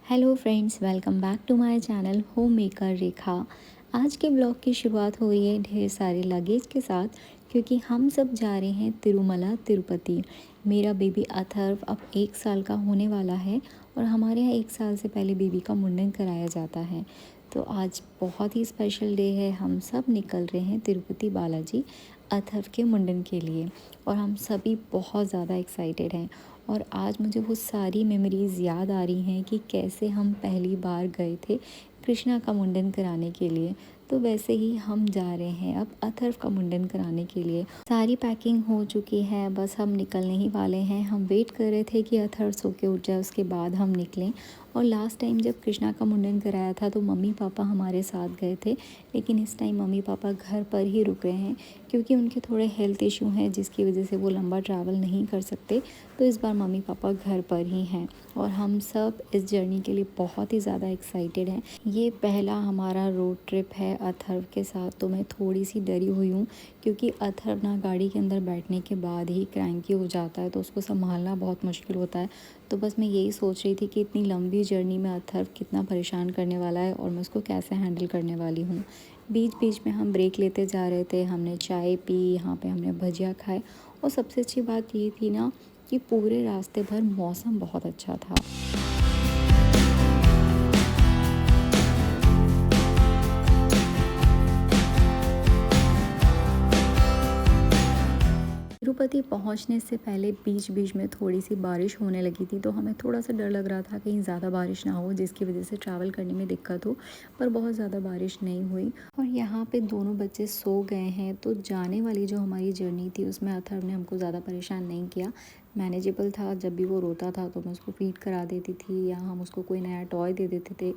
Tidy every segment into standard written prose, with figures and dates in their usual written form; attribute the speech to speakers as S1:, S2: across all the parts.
S1: Hello friends, welcome back to my channel home maker Rekha. आज के blog की शुरुआत हो रही है ढेर सारे लगेज के साथ, क्योंकि हम सब जा रहे हैं तिरुमला तिरुपति। मेरा बेबी अथर्व अब 1 साल का होने वाला है और हमारे यहाँ 1 साल से पहले बेबी का मुंडन कराया जाता है। तो आज बहुत ही स्पेशल डे है। हम सब निकल रहे हैं तिरुपति बालाजी अथर्व के मुंडन के लिए और हम सभी बहुत ज़्यादा एक्साइटेड हैं। और आज मुझे वो सारी मेमोरीज़ याद आ रही हैं कि कैसे हम पहली बार गए थे कृष्णा का मुंडन कराने के लिए। तो वैसे ही हम जा रहे हैं अब अथर्व का मुंडन कराने के लिए। सारी पैकिंग हो चुकी है, बस हम निकलने ही वाले हैं। हम वेट कर रहे थे कि अथर्व सो के उठ जाए, उसके बाद हम निकलें। और लास्ट टाइम जब कृष्णा का मुंडन कराया था तो मम्मी पापा हमारे साथ गए थे, लेकिन इस टाइम मम्मी पापा घर पर ही रुक रहे हैं क्योंकि उनके थोड़े हेल्थ इशू हैं, जिसकी वजह से वो लंबा ट्रैवल नहीं कर सकते। तो इस बार मम्मी पापा घर पर ही हैं और हम सब इस जर्नी के लिए बहुत ही ज़्यादा एक्साइटेड हैं। ये पहला हमारा रोड ट्रिप है अथर्व के साथ, तो मैं थोड़ी सी डरी हुई हूँ क्योंकि अथर्व ना गाड़ी के अंदर बैठने के बाद ही क्रैंकी हो जाता है, तो उसको संभालना बहुत मुश्किल होता है। तो बस मैं यही सोच रही थी कि इतनी लंबी जर्नी में अथर्व कितना परेशान करने वाला है और मैं उसको कैसे हैंडल करने वाली हूँ। बीच बीच में हम ब्रेक लेते जा रहे थे, हमने चाय पी, यहाँ पे हमने भजिया खाए। और सबसे अच्छी बात ये थी ना कि पूरे रास्ते भर मौसम बहुत अच्छा था। तिरुपति पहुंचने से पहले बीच बीच में थोड़ी सी बारिश होने लगी थी, तो हमें थोड़ा सा डर लग रहा था कहीं ज़्यादा बारिश ना हो जिसकी वजह से ट्रैवल करने में दिक्कत हो। पर बहुत ज़्यादा बारिश नहीं हुई और यहाँ पे दोनों बच्चे सो गए हैं, तो जाने वाली जो हमारी जर्नी थी उसमें अथर्व ने हमको ज़्यादा परेशान नहीं किया। मैनेजेबल था। जब भी वो रोता था तो मैं उसको फीड करा देती थी या हम उसको कोई नया टॉय दे देते थे।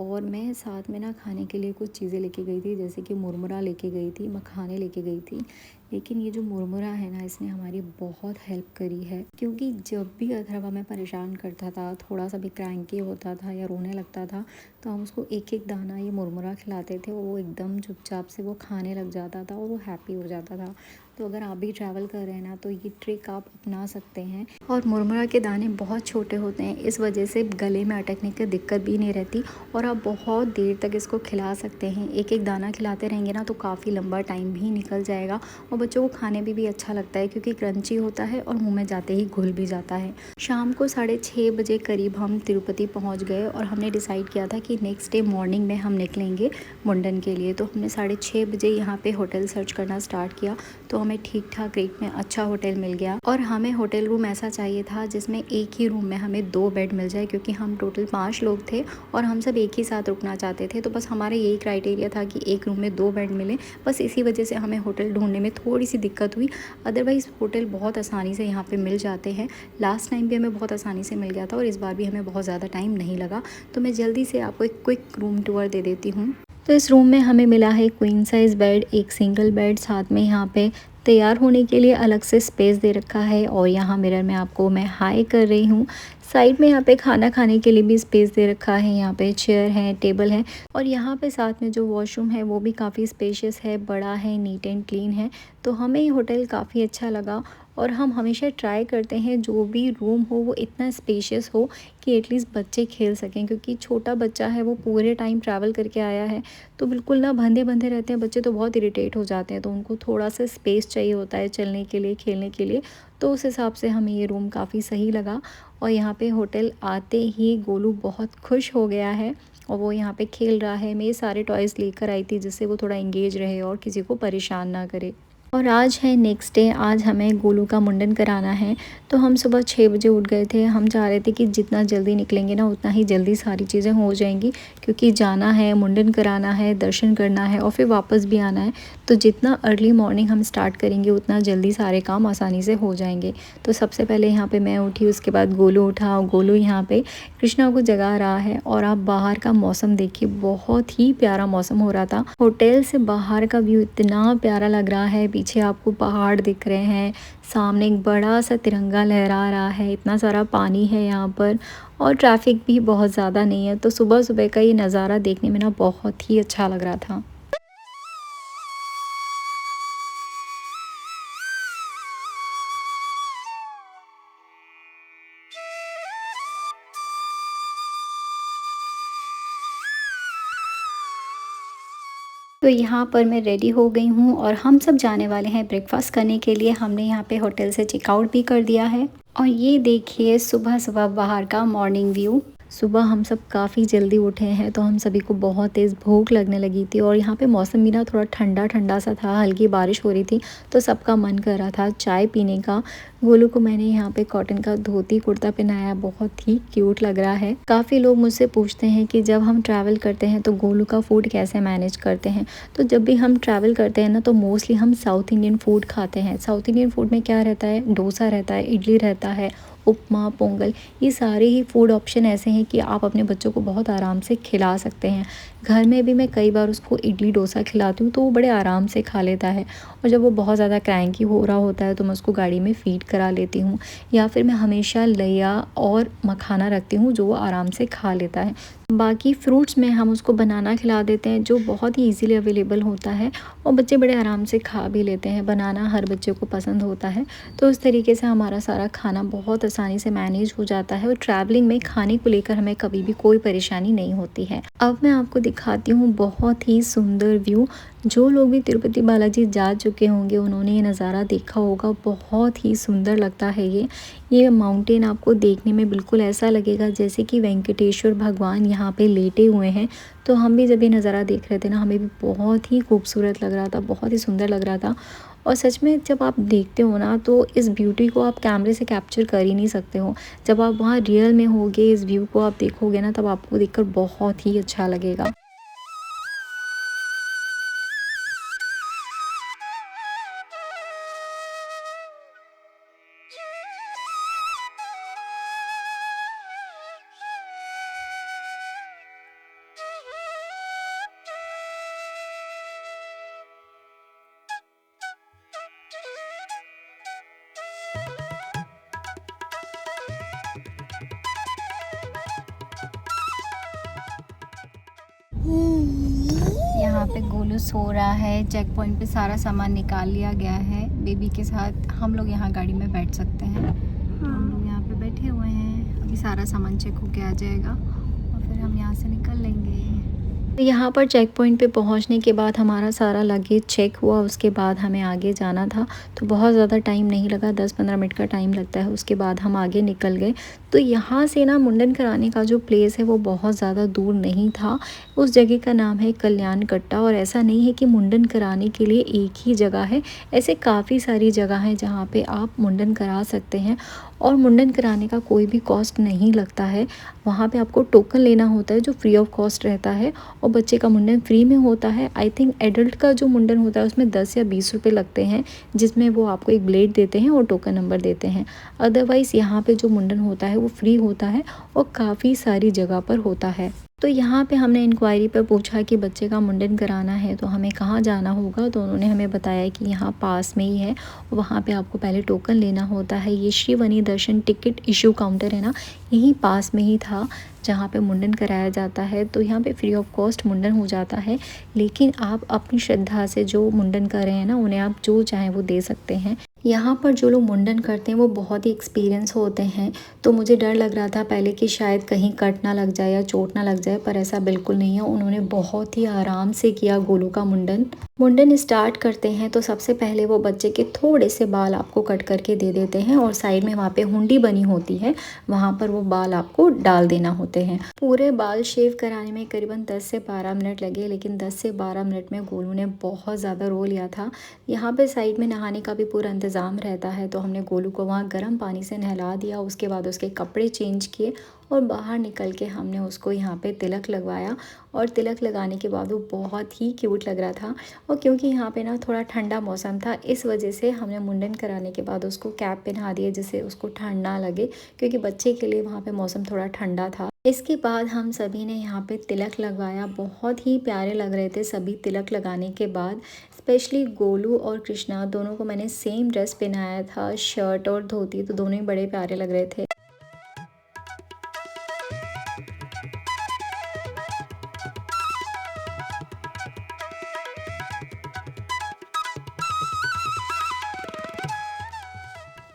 S1: और मैं साथ में ना खाने के लिए कुछ चीज़ें लेके गई थी, जैसे कि मुरमुरा लेके गई थी, मखाने लेके गई थी। लेकिन ये जो मुरमुरा है ना, इसने हमारी बहुत हेल्प करी है, क्योंकि जब भी अथर्व हमें परेशान करता था, थोड़ा सा भी क्रैंकी होता था या रोने लगता था, तो हम उसको एक एक दाना ये मुरमुरा खिलाते थे और वो एकदम चुपचाप से वो खाने लग जाता था और वो हैप्पी हो जाता था। तो अगर आप भी ट्रैवल कर रहे हैं ना, तो ये ट्रिक आप अपना सकते हैं। और मुरमुरा के दाने बहुत छोटे होते हैं, इस वजह से गले में अटकने की दिक्कत भी नहीं रहती और आप बहुत देर तक इसको खिला सकते हैं। एक एक दाना खिलाते रहेंगे ना तो काफ़ी लंबा टाइम भी निकल जाएगा और बच्चों को खाने में भी अच्छा लगता है क्योंकि क्रंची होता है और मुंह में जाते ही घुल भी जाता है। शाम को 6:30 बजे करीब हम तिरुपति पहुंच गए और हमने डिसाइड किया था कि नेक्स्ट डे मॉर्निंग में हम निकलेंगे मुंडन के लिए। तो हमने 6:30 बजे यहाँ पे होटल सर्च करना स्टार्ट किया, तो हमें ठीक ठाक रेट में अच्छा होटल मिल गया। और हमें होटल रूम ऐसा चाहिए था जिसमें एक ही रूम में हमें 2 बेड मिल जाए, क्योंकि हम टोटल 5 लोग थे और हम सब एक ही साथ रुकना चाहते थे। तो बस हमारा यही क्राइटेरिया था कि एक रूम में 2 बेड मिले। बस इसी वजह से हमें होटल ढूंढने में थोड़ी सी दिक्कत हुई, अदरवाइज़ होटल बहुत आसानी से यहाँ पे मिल जाते हैं। लास्ट टाइम भी हमें बहुत आसानी से मिल गया था और इस बार भी हमें बहुत ज़्यादा टाइम नहीं लगा। तो मैं जल्दी से आपको एक क्विक रूम टूर दे देती हूँ। तो इस रूम में हमें मिला है क्वीन साइज़ बेड, एक सिंगल बेड, साथ में यहाँ पे तैयार होने के लिए अलग से स्पेस दे रखा है। और यहाँ मिरर में आपको मैं हाई कर रही हूँ। साइड में यहाँ पे खाना खाने के लिए भी स्पेस दे रखा है, यहाँ पे चेयर है, टेबल है और यहाँ पे साथ में जो वॉशरूम है वो भी काफ़ी स्पेशियस है, बड़ा है, नीट एंड क्लीन है। तो हमें ये होटल काफ़ी अच्छा लगा और हम हमेशा ट्राई करते हैं जो भी रूम हो वो इतना स्पेशियस हो कि एटलीस्ट बच्चे खेल सकें, क्योंकि छोटा बच्चा है, वो पूरे टाइम ट्रैवल करके आया है, तो बिल्कुल ना बंधे बंधे रहते हैं बच्चे, तो बहुत इरिटेट हो जाते हैं। तो उनको थोड़ा सा स्पेस चाहिए होता है चलने के लिए, खेलने के लिए। तो उस हिसाब से हमें ये रूम काफ़ी सही लगा। और यहाँ पे होटल आते ही गोलू बहुत खुश हो गया है और वो यहाँ पे खेल रहा है। मैं ये सारे टॉयज़ लेकर आई थी जिससे वो थोड़ा इंगेज रहे और किसी को परेशान ना करे। और आज है नेक्स्ट डे, आज हमें गोलू का मुंडन कराना है। तो हम सुबह 6 बजे उठ गए थे। हम चाह रहे थे कि जितना जल्दी निकलेंगे ना उतना ही जल्दी सारी चीज़ें हो जाएंगी, क्योंकि जाना है, मुंडन कराना है, दर्शन करना है और फिर वापस भी आना है। तो जितना अर्ली मॉर्निंग हम स्टार्ट करेंगे उतना जल्दी सारे काम आसानी से हो जाएंगे। तो सबसे पहले यहाँ पे मैं उठी, उसके बाद गोलू उठा और गोलू यहाँ पे कृष्णा को जगा रहा है। और आप बाहर का मौसम देखिए, बहुत ही प्यारा मौसम हो रहा था। होटल से बाहर का व्यू इतना प्यारा लग रहा है, पीछे आपको पहाड़ दिख रहे हैं, सामने एक बड़ा सा तिरंगा लहरा रहा है, इतना सारा पानी है यहाँ पर और ट्रैफिक भी बहुत ज़्यादा नहीं है। तो सुबह सुबह का ये नज़ारा देखने में ना बहुत ही अच्छा लग रहा था। तो यहाँ पर मैं रेडी हो गई हूँ और हम सब जाने वाले हैं ब्रेकफास्ट करने के लिए। हमने यहाँ पे होटल से चेकआउट भी कर दिया है और ये देखिए सुबह सुबह बाहर का मॉर्निंग व्यू। सुबह हम सब काफ़ी जल्दी उठे हैं तो हम सभी को बहुत तेज़ भूख लगने लगी थी और यहाँ पे मौसम भी ना थोड़ा ठंडा ठंडा सा था, हल्की बारिश हो रही थी तो सबका मन कर रहा था चाय पीने का। गोलू को मैंने यहाँ पे कॉटन का धोती कुर्ता पहनाया, बहुत ही क्यूट लग रहा है। काफ़ी लोग मुझसे पूछते हैं कि जब हम ट्रैवल करते हैं तो गोलू का फूड कैसे मैनेज करते हैं। तो जब भी हम ट्रैवल करते हैं ना तो मोस्टली हम साउथ इंडियन फूड खाते हैं। साउथ इंडियन फूड में क्या रहता है, डोसा रहता है, इडली रहता है, उपमा, पोंगल, ये सारे ही फूड ऑप्शन ऐसे हैं कि आप अपने बच्चों को बहुत आराम से खिला सकते हैं। घर में भी मैं कई बार उसको इडली डोसा खिलाती हूँ तो वो बड़े आराम से खा लेता है। और जब वो बहुत ज़्यादा क्रैंकी हो रहा होता है तो मैं उसको गाड़ी में फ़ीड करा लेती हूँ या फिर मैं हमेशा लिया और मखाना रखती हूँ जो वो आराम से खा लेता है। बाकी फ्रूट्स में हम उसको बनाना खिला देते हैं जो बहुत ही इजीली अवेलेबल होता है और बच्चे बड़े आराम से खा भी लेते हैं। बनाना हर बच्चे को पसंद होता है तो उस तरीके से हमारा सारा खाना बहुत आसानी से मैनेज हो जाता है और ट्रैवलिंग में खाने को लेकर हमें कभी भी कोई परेशानी नहीं होती है। अब मैं आपको दिखाती हूँ बहुत ही सुंदर व्यू। जो लोग भी तिरुपति बालाजी जा चुके होंगे उन्होंने ये नज़ारा देखा होगा, बहुत ही सुंदर लगता है ये माउंटेन आपको देखने में बिल्कुल ऐसा लगेगा जैसे कि वेंकटेश्वर भगवान यहाँ पे लेटे हुए हैं। तो हम भी जब ये नज़ारा देख रहे थे ना हमें भी बहुत ही खूबसूरत लग रहा था, बहुत ही सुंदर लग रहा था। और सच में जब आप देखते हो ना तो इस ब्यूटी को आप कैमरे से कैप्चर कर ही नहीं सकते हो। जब आप वहाँ रियल में होगे, इस व्यू को आप देखोगे ना तब आपको देखकर बहुत ही अच्छा लगेगा। यहाँ पे गोलू सो रहा है। चेक पॉइंट पे सारा सामान निकाल लिया गया है। बेबी के साथ हम लोग यहाँ गाड़ी में बैठ सकते हैं। हम लोग यहाँ पे बैठे हुए हैं, अभी सारा सामान चेक होके आ जाएगा और फिर हम यहाँ से निकल लेंगे। तो यहाँ पर चेक पॉइंट पे पहुँचने के बाद हमारा सारा लगेज चेक हुआ, उसके बाद हमें आगे जाना था तो बहुत ज़्यादा टाइम नहीं लगा, 10-15 मिनट का टाइम लगता है। उसके बाद हम आगे निकल गए। तो यहाँ से ना मुंडन कराने का जो प्लेस है वो बहुत ज़्यादा दूर नहीं था। उस जगह का नाम है कल्याण कट्टा और ऐसा नहीं है कि मुंडन कराने के लिए एक ही जगह है, ऐसे काफ़ी सारी जगह हैं जहाँ पे आप मुंडन करा सकते हैं और मुंडन कराने का कोई भी कॉस्ट नहीं लगता है। वहाँ पे आपको टोकन लेना होता है जो फ्री ऑफ कॉस्ट रहता है और बच्चे का मुंडन फ्री में होता है। आई थिंक एडल्ट का जो मुंडन होता है उसमें 10 या 20 रुपये लगते हैं, जिसमें वो आपको एक ब्लेड देते हैं और टोकन नंबर देते हैं। अदरवाइज़ यहाँ पे जो मुंडन होता है वो फ्री होता है और काफ़ी सारी जगह पर होता है। तो यहाँ पे हमने इंक्वायरी पर पूछा कि बच्चे का मुंडन कराना है तो हमें कहाँ जाना होगा, तो उन्होंने हमें बताया कि यहाँ पास में ही है। वहाँ पे आपको पहले टोकन लेना होता है। ये श्रीवनी दर्शन टिकट इशू काउंटर है ना, यहीं पास में ही था जहाँ पे मुंडन कराया जाता है। तो यहाँ पे फ्री ऑफ कॉस्ट मुंडन हो जाता है, लेकिन आप अपनी श्रद्धा से जो मुंडन कर रहे हैं ना उन्हें आप जो चाहें वो दे सकते हैं। यहाँ पर जो लोग मुंडन करते हैं वो बहुत ही एक्सपीरियंस होते हैं। तो मुझे डर लग रहा था पहले कि शायद कहीं कट ना लग जाए या चोट ना लग जाए, पर ऐसा बिल्कुल नहीं है। उन्होंने बहुत ही आराम से किया गोलू का मुंडन। मुंडन स्टार्ट करते हैं तो सबसे पहले वो बच्चे के थोड़े से बाल आपको कट करके दे देते हैं और साइड में वहाँ पे हुंडी बनी होती है, वहाँ पर वो बाल आपको डाल देना होते हैं। पूरे बाल शेव कराने में करीबन 10 से 12 मिनट लगे, लेकिन 10 से 12 मिनट में गोलू ने बहुत ज़्यादा रो लिया था। यहाँ पे साइड में नहाने का भी पूरा इंतज़ाम रहता है तो हमने गोलू को वहाँ गर्म पानी से नहला दिया। उसके बाद उसके कपड़े चेंज किए और बाहर निकल के हमने उसको यहाँ पे तिलक लगवाया और तिलक लगाने के बाद वो बहुत ही क्यूट लग रहा था। और क्योंकि यहाँ पे ना थोड़ा ठंडा मौसम था, इस वजह से हमने मुंडन कराने के बाद उसको कैप पहना दिया जिससे उसको ठंड ना लगे, क्योंकि बच्चे के लिए वहाँ पे मौसम थोड़ा ठंडा था। इसके बाद हम सभी ने यहाँ पे तिलक लगवाया, बहुत ही प्यारे लग रहे थे सभी तिलक लगाने के बाद। स्पेशली गोलू और कृष्णा दोनों को मैंने सेम ड्रेस पहनाया था, शर्ट और धोती, तो दोनों ही बड़े प्यारे लग रहे थे।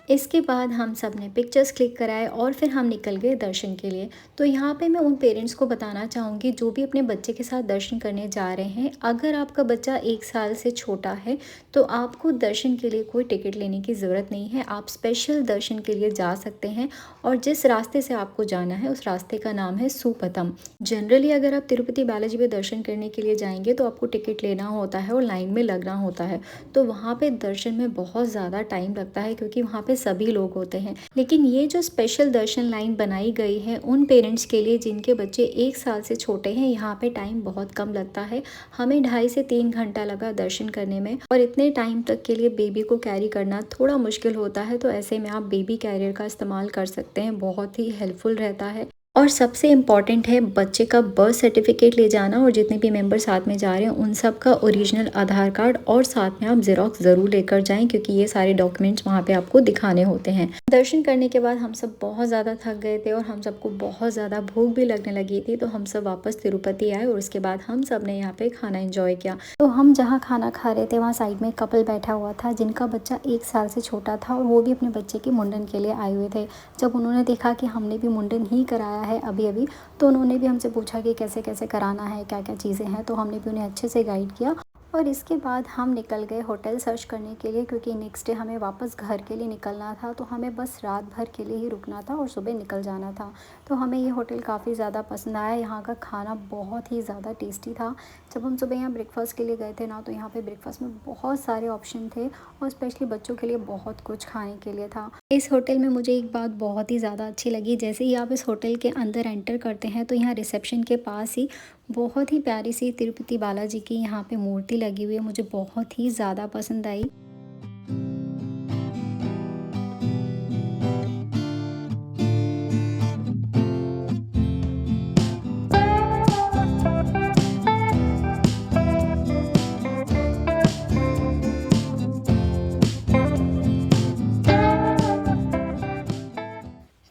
S1: इसके बाद हम सब ने पिक्चर्स क्लिक कराए और फिर हम निकल गए दर्शन के लिए। तो यहाँ पे मैं उन पेरेंट्स को बताना चाहूँगी जो भी अपने बच्चे के साथ दर्शन करने जा रहे हैं, अगर आपका बच्चा 1 साल से छोटा है तो आपको दर्शन के लिए कोई टिकट लेने की ज़रूरत नहीं है। आप स्पेशल दर्शन के लिए जा सकते हैं और जिस रास्ते से आपको जाना है उस रास्ते का नाम है सुपथम। जनरली अगर आप तिरुपति बालाजी में दर्शन करने के लिए जाएंगे तो आपको टिकट लेना होता है और लाइन में लगना होता है। तो वहाँ पे दर्शन में बहुत ज़्यादा टाइम लगता है क्योंकि वहाँ पे सभी लोग होते हैं। लेकिन ये जो स्पेशल दर्शन लाइन बनाई गई है उन पेरेंट्स के लिए जिनके बच्चे 1 साल से छोटे हैं, यहाँ पे टाइम बहुत कम लगता है। हमें 2.5 से 3 घंटा लगा दर्शन करने में और इतने टाइम तक के लिए बेबी को कैरी करना थोड़ा मुश्किल होता है। तो ऐसे में आप बेबी कैरियर का इस्तेमाल कर सकते हैं, बहुत ही हेल्पफुल रहता है। और सबसे इम्पॉर्टेंट है बच्चे का बर्थ सर्टिफिकेट ले जाना और जितने भी मेंबर साथ में जा रहे हैं उन सब का ओरिजिनल आधार कार्ड और साथ में आप ज़ेरॉक्स ज़रूर लेकर जाएं क्योंकि ये सारे डॉक्यूमेंट्स वहाँ पे आपको दिखाने होते हैं। दर्शन करने के बाद हम सब बहुत ज़्यादा थक गए थे और हम सबको बहुत ज़्यादा भूख भी लगने लगी थी। तो हम सब वापस तिरुपति आए और उसके बाद हम सब ने यहाँ पे खाना एंजॉय किया। तो हम जहाँ खाना खा रहे थे वहाँ साइड में कपल बैठा हुआ था जिनका बच्चा 1 साल से छोटा था और वो भी अपने बच्चे के मुंडन के लिए आए हुए थे। जब उन्होंने देखा कि हमने भी मुंडन ही कराया है अभी तो उन्होंने भी हमसे पूछा कि कैसे कैसे कराना है, क्या क्या चीज़ें हैं। तो हमने भी उन्हें अच्छे से गाइड किया और इसके बाद हम निकल गए होटल सर्च करने के लिए क्योंकि नेक्स्ट डे हमें वापस घर के लिए निकलना था। तो हमें बस रात भर के लिए ही रुकना था और सुबह निकल जाना था। तो हमें ये होटल काफ़ी ज़्यादा पसंद आया। यहाँ का खाना बहुत ही ज़्यादा टेस्टी था। जब हम सुबह यहाँ ब्रेकफास्ट के लिए गए थे ना तो यहाँ पे ब्रेकफास्ट में बहुत सारे ऑप्शन थे और स्पेशली बच्चों के लिए बहुत कुछ खाने के लिए था। इस होटल में मुझे एक बात बहुत ही ज़्यादा अच्छी लगी, जैसे ही आप इस होटल के अंदर एंटर करते हैं तो यहाँ रिसेप्शन के पास ही बहुत ही प्यारी सी तिरुपति बालाजी की यहाँ पे मूर्ति लगी हुई है। मुझे बहुत ही ज़्यादा पसंद आई।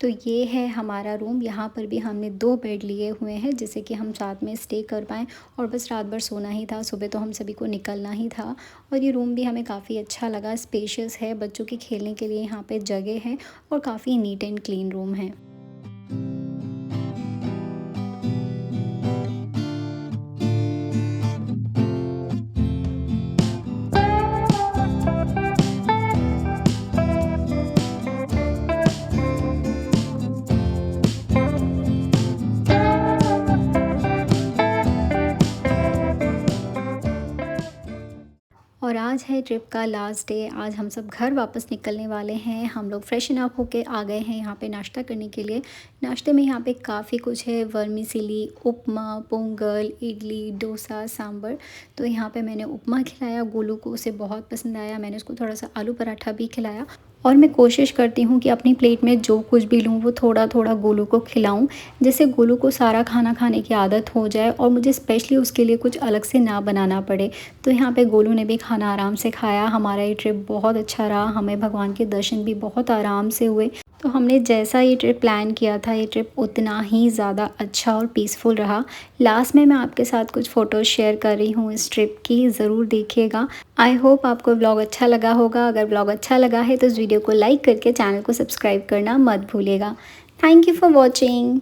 S1: तो ये है हमारा रूम। यहाँ पर भी हमने 2 बेड लिए हुए हैं जिससे कि हम साथ में स्टे कर पाएँ और बस रात भर सोना ही था, सुबह तो हम सभी को निकलना ही था। और ये रूम भी हमें काफ़ी अच्छा लगा, स्पेशियस है, बच्चों के खेलने के लिए यहाँ पे जगह है और काफ़ी नीट एंड क्लीन रूम है। और आज है ट्रिप का लास्ट डे। आज हम सब घर वापस निकलने वाले हैं। हम लोग फ्रेशन अप होके आ गए हैं यहाँ पे नाश्ता करने के लिए। नाश्ते में यहाँ पे काफ़ी कुछ है, वर्मिसेली, उपमा, पोंगल, इडली, डोसा, सांभर। तो यहाँ पे मैंने उपमा खिलाया, गोलू को उसे बहुत पसंद आया। मैंने उसको थोड़ा सा आलू पराठा भी खिलाया और मैं कोशिश करती हूँ कि अपनी प्लेट में जो कुछ भी लूँ वो थोड़ा थोड़ा गोलू को खिलाऊँ, जिससे गोलू को सारा खाना खाने की आदत हो जाए और मुझे स्पेशली उसके लिए कुछ अलग से ना बनाना पड़े। तो यहाँ पे गोलू ने भी खाना आराम से खाया। हमारा ये ट्रिप बहुत अच्छा रहा, हमें भगवान के दर्शन भी बहुत आराम से हुए। तो हमने जैसा ये ट्रिप प्लान किया था ये ट्रिप उतना ही ज़्यादा अच्छा और पीसफुल रहा। लास्ट में मैं आपके साथ कुछ फ़ोटोज़ शेयर कर रही हूँ इस ट्रिप की, ज़रूर देखिएगा। आई होप आपको ब्लॉग अच्छा लगा होगा। अगर ब्लॉग अच्छा लगा है तो इस वीडियो को लाइक करके चैनल को सब्सक्राइब करना मत भूलिएगा। Thank you for watching.